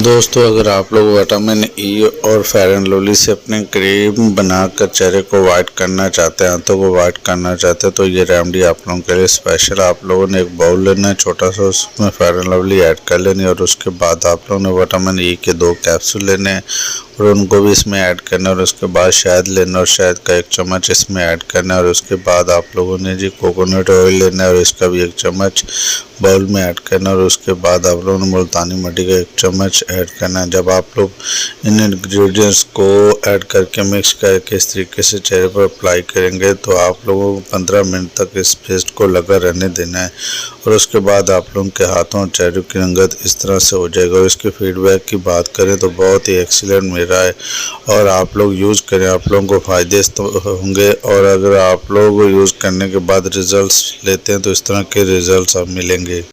दोस्तों, अगर आप लोग विटामिन ई और फेयर एंड लवली से अपने क्रीम बनाकर चेहरे को वाइट करना चाहते हैं, आंतों को वाइट करना चाहते हैं, तो ये रेमेडी आप लोगों के लिए स्पेशल। आप लोगों ने एक बाउल लेना है छोटा सा, उसमें फेयर एंड लवली ऐड कर लेनी है और उसके बाद आप लोगों ने विटामिन ई के 2 कैप्सूल लेने हैं और उनको भी इसमें ऐड करना है। और उसके बाद शहद लेना और शहद का 1 चम्मच इसमें ऐड करना है। और उसके बाद आप लोगों ने जी कोकोनट ऑयल लेना है और इसका भी 1 चम्मच बाउल में ऐड करना है। और उसके बाद आप लोगों ने मुल्तानी मिट्टी का 1 चम्मच ऐड करना है। जब आप लोग इन इंग्रेडिएंट्स को ऐड करके मिक्स करके इस तरीके से चेहरे पर अप्लाई करेंगे तो आप लोगों को 15 मिनट तक इस पेस्ट को लगा रहने देना है। और उसके बाद आप लोगों के हाथों और चेहरे की रंगत इस तरह से हो जाएगा। और इसके फीडबैक की बात करें तो बहुत ही एक्सीलेंट मेरा है और आप लोग यूज़ करें, आप लोगों को फ़ायदे होंगे। और अगर आप लोग यूज़ करने के बाद रिज़ल्ट्स लेते हैं तो इस तरह के रिज़ल्ट्स आप मिलेंगे।